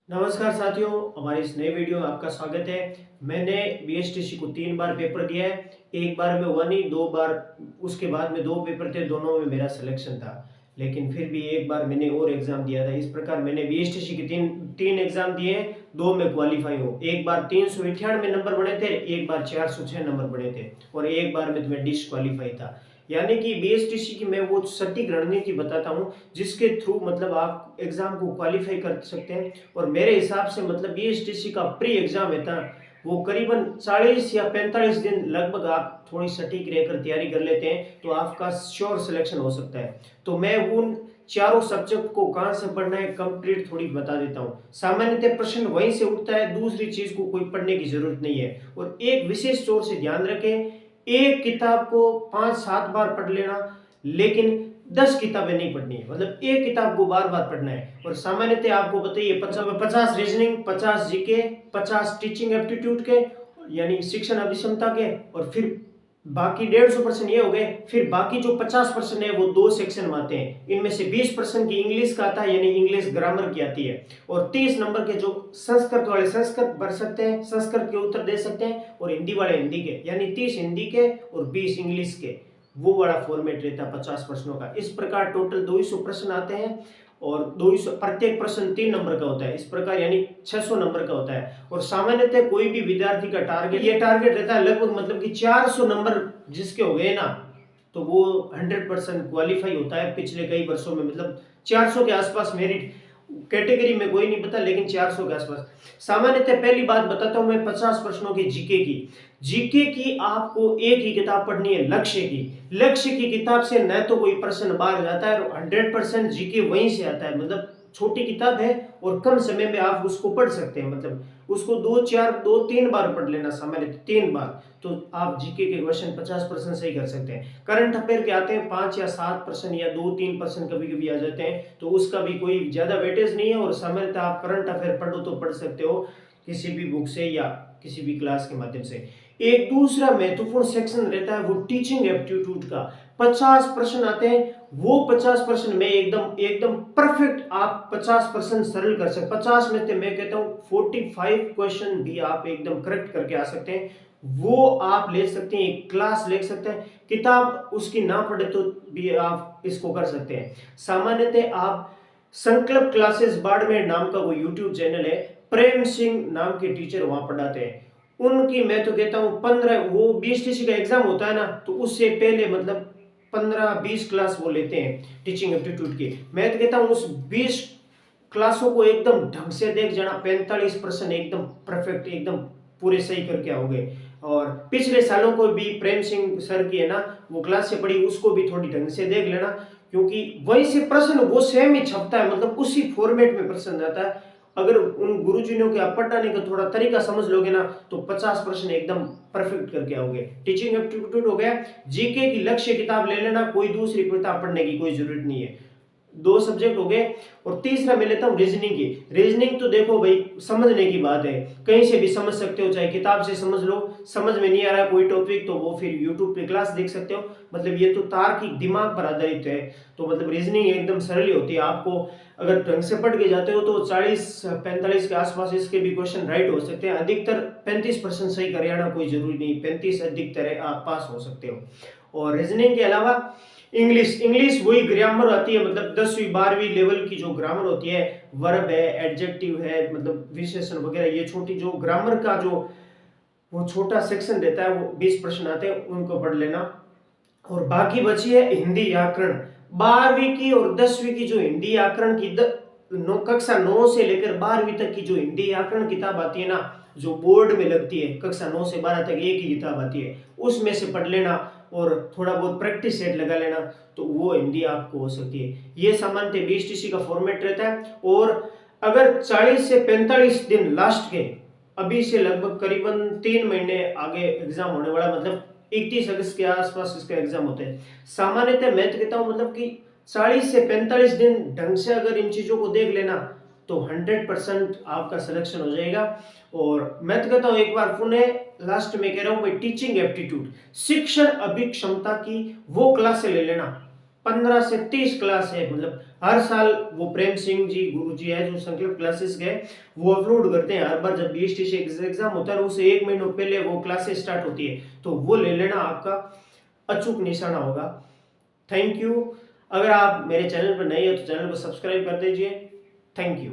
नमस्कार साथियों, हमारे इस नए वीडियो में आपका स्वागत है। मैंने बीएसटीसी को 3 बार पेपर दिया है। एक बार में 1 ही, 2 बार उसके बाद में 2 पेपर थे, दोनों में मेरा सिलेक्शन था। लेकिन फिर भी एक बार मैंने और एग्ज़ाम दिया था। इस प्रकार मैंने बीएसटीसी के 3 एग्ज़ाम दिए हैं, 2 में क्वालीफाई हूँ। एक बार 398 नंबर बने थे, एक बार 406 नंबर बने थे और एक बार में तो मैं डिस्क्वालीफाई था। यानी कि बीएसटीसी की मैं वो सटीक रणनीति बताता हूँ जिसके थ्रू मतलब आप एग्ज़ाम को क्वालीफाई कर सकते हैं। और मेरे हिसाब से मतलब बीएसटीसी का प्री एग्जाम है था, वो करीबन 40 या 45 दिन लगभग आप थोड़ी सटीक रहकर तैयारी कर लेते हैं तो आपका श्योर सिलेक्शन हो सकता है। तो मैं उन चारों सब्जेक्ट को कहाँ से पढ़ना है कंप्लीट थोड़ी बता देता हूँ। सामान्यतः प्रश्न वहीं से उठता है, दूसरी चीज को कोई पढ़ने की जरूरत नहीं है। और एक विशेष तौर से ध्यान रखें, एक किताब को 5-7 बार पढ़ लेना, लेकिन 10 किताबें नहीं पढ़नी है। मतलब एक किताब को बार बार पढ़ना है। और सामान्यतः आपको बताइए 50 रीजनिंग, 50 जीके, 50 टीचिंग एप्टीट्यूड के यानी शिक्षण अभिक्षमता के, और फिर बाकी 150% ये हो गए। फिर बाकी जो 50% है वो 2 सेक्शन में आते हैं। इनमें से 20% की इंग्लिश का आता है, यानी इंग्लिश ग्रामर की आती है। और 30 नंबर के जो संस्कृत वाले संस्कृत भर सकते हैं, संस्कृत के उत्तर दे सकते हैं। और हिंदी वाले हिंदी के, यानी 30 हिंदी के और 20 इंग्लिश के, वो वाला फॉर्मेट रहता है 50 प्रश्नों का। इस प्रकार टोटल 200 प्रश्न आते हैं और 200 प्रत्येक प्रश्न 3 नंबर का होता है। इस प्रकार यानी 600 नंबर का होता है। और सामान्यतः कोई भी विद्यार्थी का टारगेट, ये टारगेट रहता है लगभग मतलब कि 400 नंबर जिसके हो गए ना, तो वो 100% क्वालिफाई होता है। पिछले कई वर्षों में मतलब 400 के आसपास मेरिट कैटेगरी में कोई नहीं पता, लेकिन 400 के आसपास। सामान्यतः पहली बात बताता हूं मैं 50 प्रश्नों की जीके की। जीके की आपको एक ही किताब पढ़नी है, लक्ष्य की। लक्ष्य की किताब से न तो कोई प्रश्न बाहर जाता है, और 100% जीके वहीं से आता है। मतलब छोटी किताब है और कम समय में आप उसको पढ़ सकते हैं। मतलब उसको 2-3 बार पढ़ लेना, सामान्य 3 बार, तो आप जीके के क्वेश्चन 50% सही कर सकते हैं। करंट अफेयर के आते हैं 5 या 7% या 2-3% कभी कभी आ जाते हैं, तो उसका भी कोई ज्यादा वेटेज नहीं है। और सामान्यतः आप करंट अफेयर पढ़ो तो पढ़ सकते हो किसी भी बुक से या किसी भी क्लास के माध्यम से। एक दूसरा महत्वपूर्ण सेक्शन रहता है वो टीचिंग एप्टीट्यूड का। 50 प्रश्न आते हैं, वो 50 प्रश्न में एकदम एकदम परफेक्ट आप 50% सरल कर सकते। 50 में से मैं कहता हूँ 45 क्वेश्चन भी आप एकदम करेक्ट करके आ सकते हैं। वो आप ले सकते हैं, एक क्लास ले सकते हैं। किताब उसकी ना पढ़े तो भी आप इसको कर सकते हैं। सामान्यतः आप संकल्प क्लासेस बाड़मेर नाम का वो यूट्यूब चैनल है, प्रेम सिंह नाम के टीचर वहां पढ़ाते हैं। उनकी मैं तो कहता हूँ 15, वो बीएसटीसी का एग्जाम होता है ना, तो उससे पहले मतलब 15-20 क्लास वो लेते हैं टीचिंग एप्टीट्यूड की। मैं तो कहता हूँ उस 20 क्लासों को एकदम ढंग से देख जाना, 45% एकदम परफेक्ट, एकदम पूरे सही करके आओगे। और पिछले सालों को भी प्रेम सिंह सर की है ना वो क्लास से पढ़ी, उसको भी थोड़ी ढंग से देख लेना, क्योंकि वही से प्रश्न वो सेम ही छपता है। मतलब उसी फॉर्मेट में प्रश्न आता है। अगर उन गुरुजियों के आप पढ़ाने का थोड़ा तरीका समझ लोगे ना, तो 50 प्रश्न एकदम परफेक्ट करके आओगे। टीचिंग एप्टीट्यूड हो गया। जीके की लक्ष्य किताब ले लेना, कोई दूसरी किताब पढ़ने की कोई जरूरत नहीं है। 2 सब्जेक्ट हो गए। और तीसरा मैं लेता हूं रीजनिंग की। रीजनिंग तो देखो भाई, समझने की बात है, कहीं से भी समझ सकते हो, चाहे किताब से समझ लो। समझ में नहीं आ रहा कोई टॉपिक तो वो फिर यूट्यूब पे क्लास देख सकते हो। मतलब ये तो तार्किक दिमाग पर आधारित है, तो मतलब रीजनिंग एकदम सरल ही होती है। आपको अगर ढंग से पढ़ के जाते हो तो 40-45 के आसपास इसके भी क्वेश्चन राइट हो सकते हैं। अधिकतर 35% सही कर आना कोई जरूरी नहीं, 35 अधिकतर है, आप पास हो सकते हो। और रीजनिंग के अलावा इंग्लिश, इंग्लिश वही ग्रामर आती है। मतलब 10वीं 12वीं लेवल की जो ग्रामर होती है, वर्ब है, एडजेक्टिव है, मतलब विशेषण वगैरह, ये छोटी जो ग्रामर का जो वो छोटा सेक्शन रहता है, वो 20 प्रश्न आते हैं, उनको पढ़ लेना। और बाकी बची है हिंदी व्याकरण। 12वीं की और 10वीं की जो हिंदी व्याकरण की कक्षा 9 से लेकर 12वीं तक की जो हिंदी व्याकरण किताब आती है ना, जो बोर्ड में लगती है, कक्षा 9 से 12 तक एक ही किताब आती है, उसमें से पढ़ लेना और थोड़ा बहुत प्रैक्टिस सेट लगा लेना, तो वो हिंदी आपको हो सकती है। ये सामान्यतः बीएसटीसी का फॉर्मेट रहता है। और अगर 40 से 45 दिन लास्ट के, अभी से लगभग करीबन 3 महीने आगे एग्जाम होने वाला, मतलब 31 अगस्त के आसपास इसका एग्जाम होता है। सामान्यतः मैं तो कहता हूं मतलब कि 40 से 45 दिन ढंग से अगर इन चीजों को देख लेना, तो 100% आपका सिलेक्शन हो जाएगा। और मैं तो कहता हूं एक बार पुनः लास्ट में कह रहा हूं भाई, टीचिंग एप्टीट्यूड, शिक्षण अभिक्षमता की वो क्लास से ले लेना। 15 से 30 क्लास है, मतलब हर साल वो प्रेम सिंह जी गुरु जी है जो संकल्प क्लासेस गए वो अपलोड करते हैं। हर बार जब बीएसटीसी एग्जाम होता है उससे 1 महीना पहले वो क्लासेस स्टार्ट होती है, तो वो ले लेना, आपका अचूक निशाना होगा। Thank you. अगर आप मेरे चैनल पर नए हो तो चैनल को सब्सक्राइब कर दीजिए। Thank you.